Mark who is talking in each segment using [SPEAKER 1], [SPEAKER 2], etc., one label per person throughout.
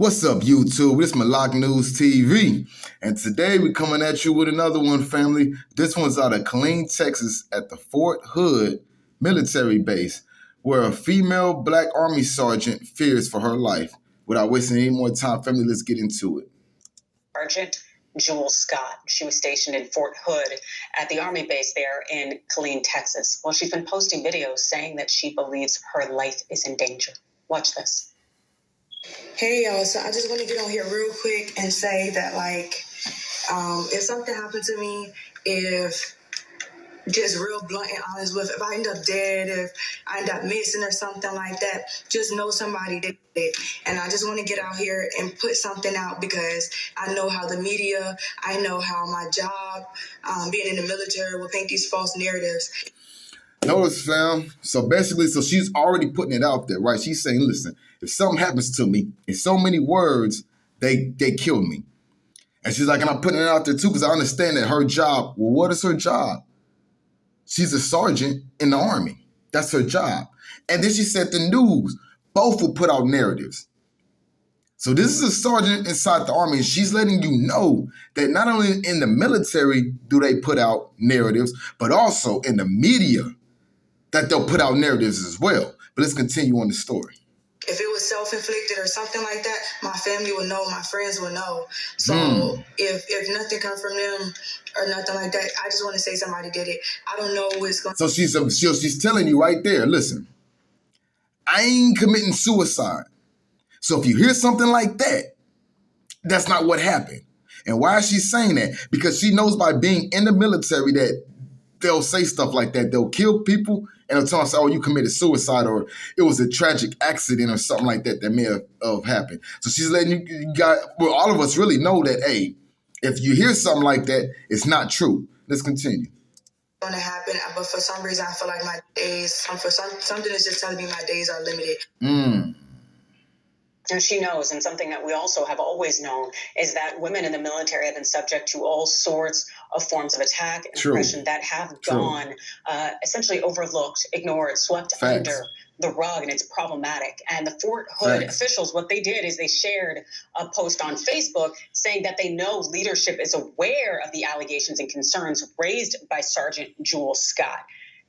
[SPEAKER 1] What's up, YouTube? This is Malak News TV, and today we're coming at you with another one, family. This one's out of Killeen, Texas, at the Fort Hood military base, where a female Black Army sergeant fears for her life. Without wasting any more time, family, let's get into it.
[SPEAKER 2] Sergeant Jewel Scott. She was stationed in Fort Hood at the Army base there in Killeen, Texas. Well, she's been posting videos saying that she believes her life is in danger. Watch this.
[SPEAKER 3] Hey y'all, so I just want to get on here real quick and say that if something happened to me, if just real blunt and honest with, if I end up dead, if I end up missing or something like that, just know somebody did it. And I just want to get out here and put something out because I know how the media, I know how my job, being in the military, will paint these false narratives.
[SPEAKER 1] Notice, fam. So basically, she's already putting it out there, right? She's saying, listen, if something happens to me, in so many words, they kill me. And she's like, and I'm putting it out there too, because I understand that her job, well, what is her job? She's a sergeant in the Army. That's her job. And then she said the news, both will put out narratives. So this is a sergeant inside the Army, and she's letting you know that not only in the military do they put out narratives, but also in the media that they'll put out narratives as well. But let's continue on the story.
[SPEAKER 3] If it was self-inflicted or something like that, my family would know, my friends would know. So if nothing comes from them or nothing like that, I just want to say somebody did it. I don't know what's going
[SPEAKER 1] on. So she's telling you right there, listen, I ain't committing suicide. So if you hear something like that, that's not what happened. And why is she saying that? Because she knows by being in the military that they'll say stuff like that. They'll kill people and they'll tell us, oh, you committed suicide or it was a tragic accident or something like that may have happened. So she's letting all of us really know that, hey, if you hear something like that, it's not true. Let's continue.
[SPEAKER 3] Going to happen, but for some reason, I feel like my days, something is just telling me my days are limited.
[SPEAKER 2] And she knows, and something that we also have always known, is that women in the military have been subject to all sorts of forms of attack and oppression that have gone essentially overlooked, ignored, swept under the rug, and it's problematic. And the Fort Hood officials, what they did is they shared a post on Facebook saying that they know leadership is aware of the allegations and concerns raised by Sergeant Jewel Scott.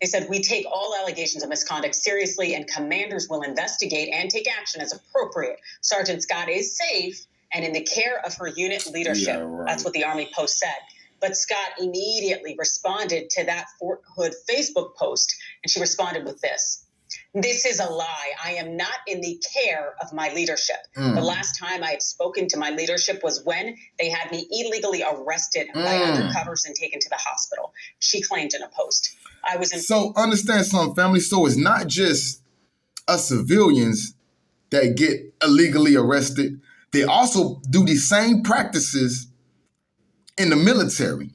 [SPEAKER 2] They said, we take all allegations of misconduct seriously and commanders will investigate and take action as appropriate. Sergeant Scott is safe and in the care of her unit leadership. Yeah, right. That's what the Army post said. But Scott immediately responded to that Fort Hood Facebook post, and she responded with this. This is a lie. I am not in the care of my leadership. The last time I had spoken to my leadership was when they had me illegally arrested by undercovers and taken to the hospital. She claimed in a post.
[SPEAKER 1] So understand something, family. So it's not just us civilians that get illegally arrested. They also do these same practices in the military.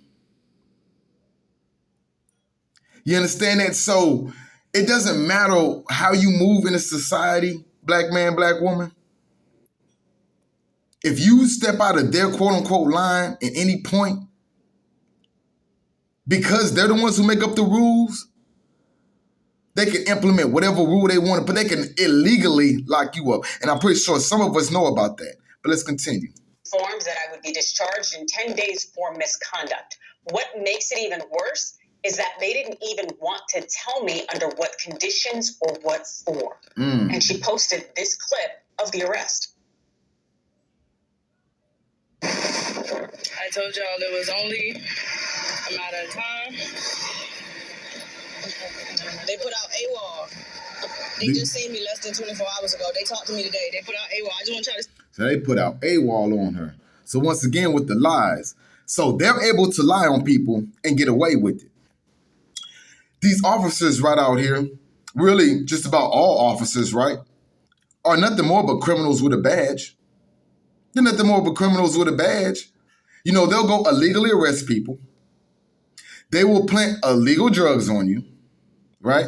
[SPEAKER 1] You understand that? So it doesn't matter how you move in a society, Black man, Black woman. If you step out of their quote unquote line at any point, because they're the ones who make up the rules, they can implement whatever rule they want, but they can illegally lock you up. And I'm pretty sure some of us know about that. But let's continue.
[SPEAKER 2] Forms that I would be discharged in 10 days for misconduct. What makes it even worse is that they didn't even want to tell me under what conditions or what for. And she posted this clip of the arrest.
[SPEAKER 4] I told y'all it was only a matter of time. They put out AWOL. They just seen me less than 24 hours ago. They talked to me today. They put out AWOL. I just want to try to...
[SPEAKER 1] So they put out AWOL on her. So once again with the lies. So they're able to lie on people and get away with it. These officers right out here, really just about all officers, right, are nothing more but criminals with a badge. They're nothing more but criminals with a badge. You know, they'll go illegally arrest people. They will plant illegal drugs on you, right?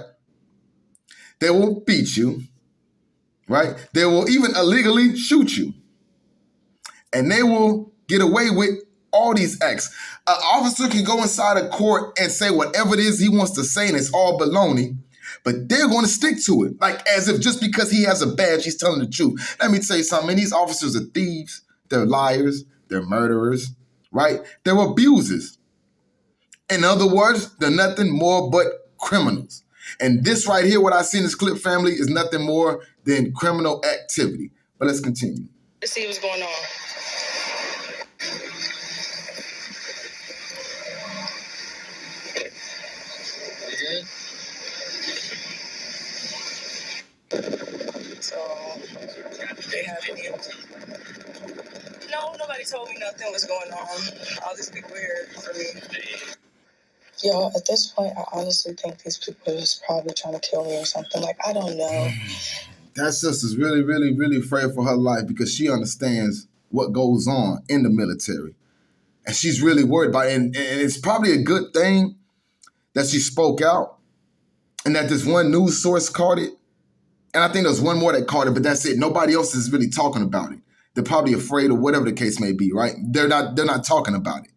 [SPEAKER 1] They will beat you, right? They will even illegally shoot you. And they will get away with all these acts. An officer can go inside a court and say whatever it is he wants to say, and it's all baloney. But they're going to stick to it, like as if just because he has a badge, he's telling the truth. Let me tell you something, man, these officers are thieves, they're liars, they're murderers, right? They're abusers. In other words, they're nothing more but criminals. And this right here, what I see in this clip, family, is nothing more than criminal activity. But let's continue.
[SPEAKER 4] Let's see what's going on. So, they have any... No, nobody told me nothing was going on. All these people here for me. Yo, at this point, I honestly think these people are just probably trying to kill me or something. Like, I don't know.
[SPEAKER 1] That sister's really, really, really afraid for her life because she understands what goes on in the military. And she's really worried about it. And it's probably a good thing that she spoke out and that this one news source caught it. And I think there's one more that caught it, but that's it. Nobody else is really talking about it. They're probably afraid or whatever the case may be, right? They're not talking about it.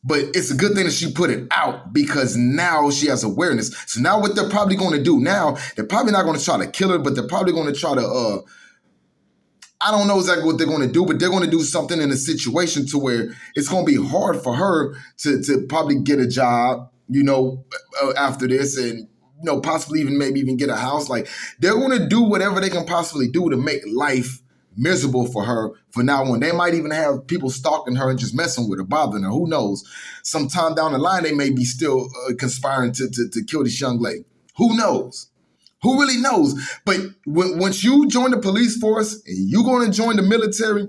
[SPEAKER 1] But it's a good thing that she put it out because now she has awareness. So now what they're probably going to do now, they're probably not going to try to kill her, but they're probably going to try to, I don't know exactly what they're going to do, but they're going to do something in a situation to where it's going to be hard for her to probably get a job, after this and, possibly maybe even get a house. Like they're going to do whatever they can possibly do to make life miserable for her for now on. They might even have people stalking her and just messing with her, bothering her. Who knows? Sometime down the line, they may be still conspiring to kill this young lady. Who knows? Who really knows? But once you join the police force and you're going to join the military,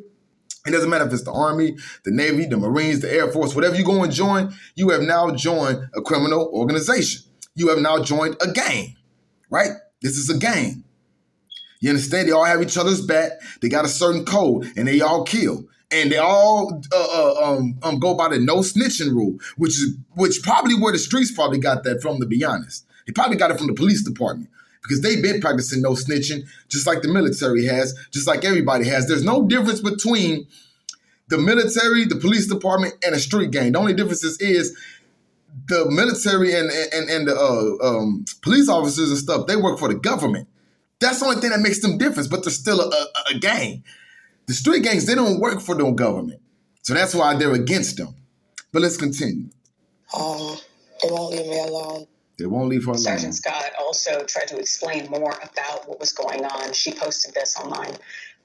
[SPEAKER 1] it doesn't matter if it's the Army, the Navy, the Marines, the Air Force, whatever you go and join, you have now joined a criminal organization. You have now joined a gang, right? This is a gang. You understand? They all have each other's back. They got a certain code, and they all kill. And they all go by the no snitching rule, which probably where the streets probably got that from, to be honest. They probably got it from the police department because they've been practicing no snitching, just like the military has, just like everybody has. There's no difference between the military, the police department, and a street gang. The only difference is the military and the police officers and stuff, they work for the government. That's the only thing that makes them different, but they're still a gang. The street gangs, they don't work for the government. So that's why they're against them. But let's continue.
[SPEAKER 4] They won't leave me alone.
[SPEAKER 1] They won't leave her alone.
[SPEAKER 2] Sergeant Scott also tried to explain more about what was going on. She posted this online.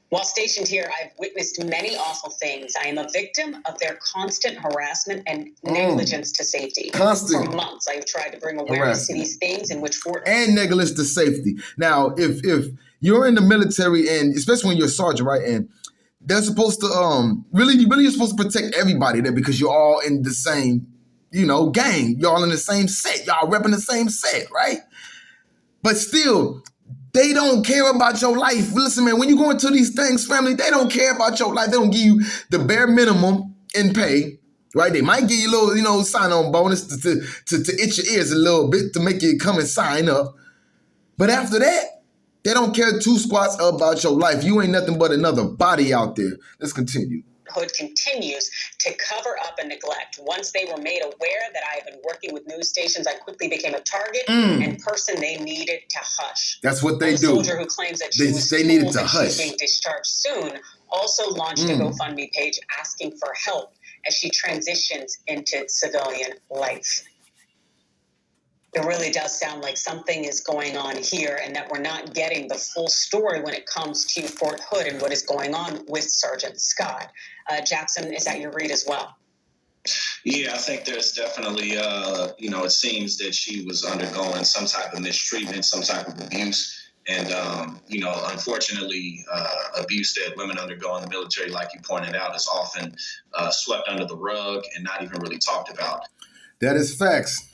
[SPEAKER 2] While stationed here, I've witnessed many awful things. I am a victim of their constant harassment and negligence to safety.
[SPEAKER 1] Constant.
[SPEAKER 2] For months, I've tried to bring awareness to these things in which...
[SPEAKER 1] And negligence to safety. Now, if you're in the military, and especially when you're a sergeant, right, and they're supposed to, really you're supposed to protect everybody there because you're all in the same, gang. You're all in the same set. Y'all repping the same set, right? But still... they don't care about your life. Listen, man, when you go into these things, family, they don't care about your life. They don't give you the bare minimum in pay, right? They might give you a little, sign-on bonus to itch your ears a little bit to make you come and sign up. But after that, they don't care two squats about your life. You ain't nothing but another body out there. Let's continue.
[SPEAKER 2] Hood continues to cover up and neglect. Once they were made aware that I have been working with news stations, I quickly became a target and person they needed to hush.
[SPEAKER 1] That's what they do.
[SPEAKER 2] A soldier who claims that
[SPEAKER 1] they needed to hush.
[SPEAKER 2] She's being discharged soon also launched a GoFundMe page asking for help as she transitions into civilian life. It really does sound like something is going on here and that we're not getting the full story when it comes to Fort Hood and what is going on with Sergeant Scott. Jackson, is that your read as well?
[SPEAKER 5] Yeah, I think there's definitely, it seems that she was undergoing some type of mistreatment, some type of abuse. And, unfortunately, abuse that women undergo in the military, like you pointed out, is often swept under the rug and not even really talked about.
[SPEAKER 1] That is facts.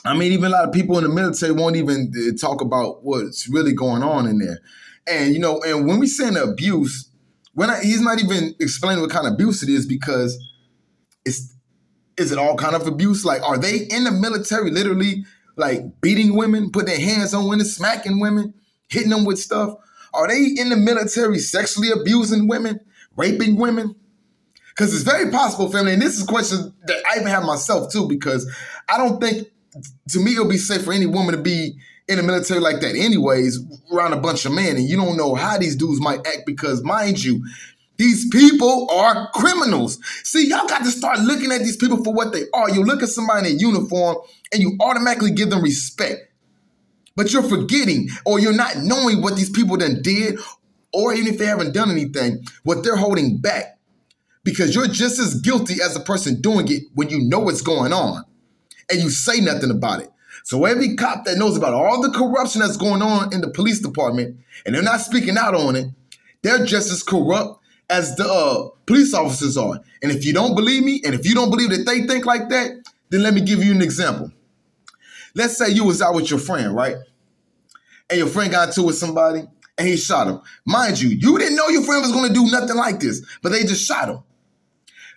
[SPEAKER 1] I mean, even a lot of people in the military won't even talk about what's really going on in there. And, and when we say abuse, he's not even explaining what kind of abuse it is because is it all kind of abuse? Like, are they in the military literally like beating women, putting their hands on women, smacking women, hitting them with stuff? Are they in the military sexually abusing women, raping women? Because it's very possible, family, and this is a question that I even have myself too, because I don't think to me, it'll be safe for any woman to be in the military like that anyways, around a bunch of men, and you don't know how these dudes might act because, mind you, these people are criminals. See, y'all got to start looking at these people for what they are. You look at somebody in a uniform and you automatically give them respect. But you're forgetting or you're not knowing what these people done did, or even if they haven't done anything, what they're holding back. Because you're just as guilty as the person doing it when you know what's going on and you say nothing about it. So every cop that knows about all the corruption that's going on in the police department and they're not speaking out on it, they're just as corrupt as the police officers are. And if you don't believe me, and if you don't believe that they think like that, then let me give you an example. Let's say you was out with your friend, right? And your friend got into it with somebody and he shot him. Mind you, you didn't know your friend was going to do nothing like this, but they just shot him.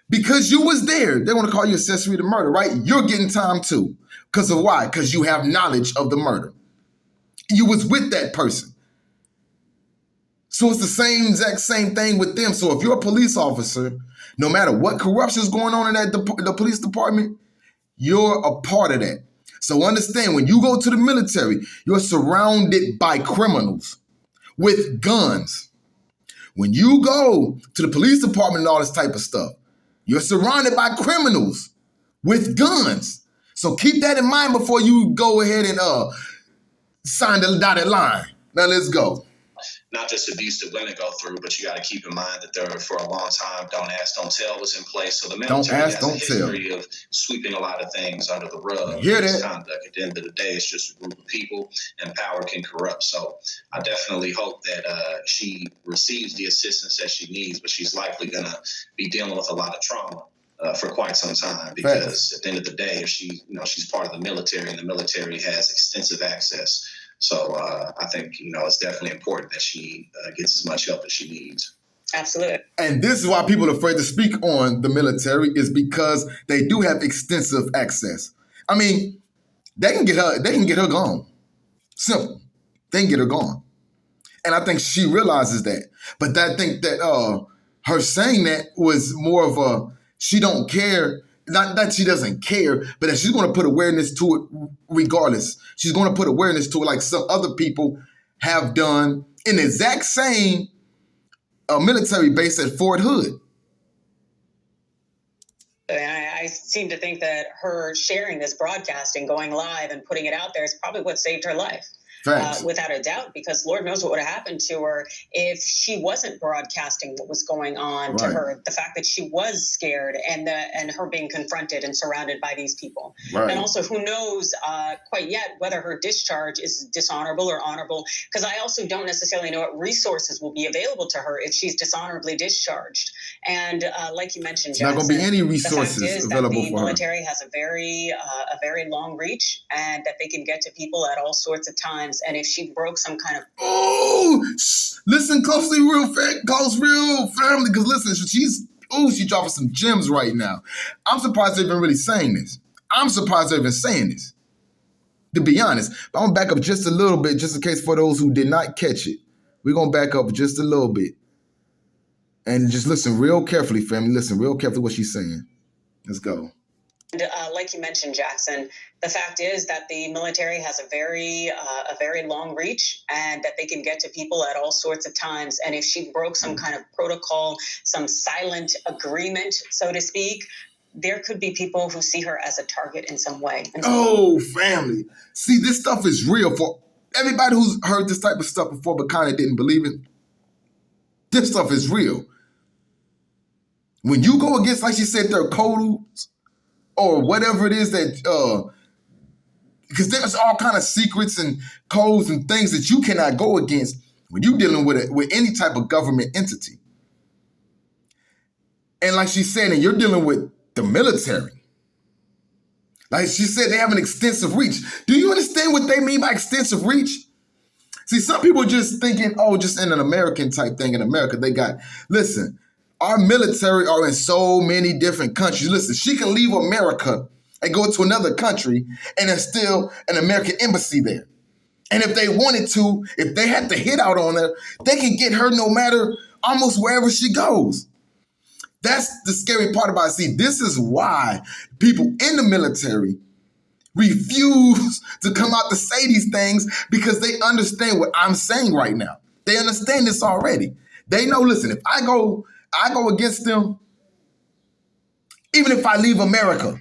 [SPEAKER 1] Because you was there, they want to call you accessory to murder, right? You're getting time too. Because of why? Because you have knowledge of the murder. You was with that person. So it's the exact same thing with them. So if you're a police officer, no matter what corruption is going on in the police department, you're a part of that. So understand, when you go to the military, you're surrounded by criminals with guns. When you go to the police department and all this type of stuff, you're surrounded by criminals with guns. So keep that in mind before you go ahead and sign the dotted line. Now let's go.
[SPEAKER 5] Not just abuse that women go through, but you got to keep in mind that there, for a long time, don't ask, don't tell was in place. So the military has a history of sweeping a lot of things under the rug.
[SPEAKER 1] Hear that?
[SPEAKER 5] Misconduct. At the end of the day, it's just a group of people, and power can corrupt. So I definitely hope that she receives the assistance that she needs, but she's likely going to be dealing with a lot of trauma for quite some time, because at the end of the day, if she's part of the military, and the military has extensive access. So I think, it's definitely important that she gets as much help as she needs.
[SPEAKER 2] Absolutely.
[SPEAKER 1] And this is why people are afraid to speak on the military, is because they do have extensive access. I mean, they can get her gone. Simple. They can get her gone. And I think she realizes that. But I think that her saying that was more of a, she don't care. Not that she doesn't care, but that she's going to put awareness to it regardless. She's going to put awareness to it like some other people have done in the exact same military base at Fort Hood.
[SPEAKER 2] I seem to think that her sharing this broadcasting, going live and putting it out there is probably what saved her life. Without a doubt, because Lord knows what would have happened to her if she wasn't broadcasting what was going on to her. The fact that she was scared and her being confronted and surrounded by these people. Right. And also, who knows quite yet whether her discharge is dishonorable or honorable, because I also don't necessarily know what resources will be available to her if she's dishonorably discharged. And like you mentioned, Jackson,
[SPEAKER 1] not going to be any resources
[SPEAKER 2] the fact is
[SPEAKER 1] available
[SPEAKER 2] that the
[SPEAKER 1] for her.
[SPEAKER 2] military has a very long reach, and that they can get to people at all sorts of times. And if she broke some kind of...
[SPEAKER 1] Listen closely, real family, because listen, she's dropping some gems right now. I'm surprised they're even really saying this. To be honest. But I'm going to back up just a little bit, just in case for those who did not catch it. We're going to back up just a little bit. And just listen real carefully, family. Listen real carefully what she's saying. Let's go.
[SPEAKER 2] And like you mentioned, Jackson, the fact is that the military has a very long reach, and that they can get to people at all sorts of times. And if she broke some kind of protocol, some silent agreement, so to speak, there could be people who see her as a target in some way.
[SPEAKER 1] Family. See, this stuff is real. For everybody who's heard this type of stuff before but kind of didn't believe it, this stuff is real. When you go against, like she said, their codes, or whatever it is that, because there's all kind of secrets and codes and things that you cannot go against when you're dealing with any type of government entity. And like she said, and you're dealing with the military. Like she said, they have an extensive reach. Do you understand what they mean by extensive reach? See, some people are just thinking, just in an American type thing in America, listen, our military are in so many different countries. Listen, she can leave America and go to another country, and there's still an American embassy there. And if they wanted to, if they had to hit out on her, they can get her no matter almost wherever she goes. That's the scary part about it. See, this is why people in the military refuse to come out to say these things because they understand what I'm saying right now. They understand this already. They know, listen, if I go against them, even if I leave America,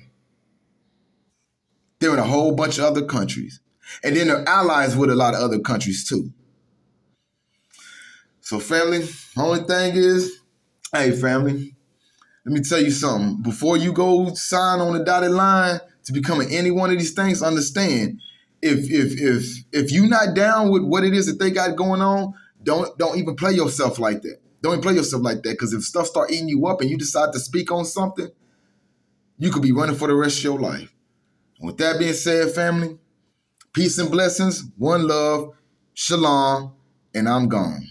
[SPEAKER 1] they're in a whole bunch of other countries. And then they're allies with a lot of other countries too. So family, only thing is, hey family, let me tell you something. Before you go sign on the dotted line to becoming any one of these things, understand, if you're not down with what it is that they got going on, don't even play yourself like that. Don't even play yourself like that, because if stuff start eating you up and you decide to speak on something, you could be running for the rest of your life. And with that being said, family, peace and blessings, one love, shalom, and I'm gone.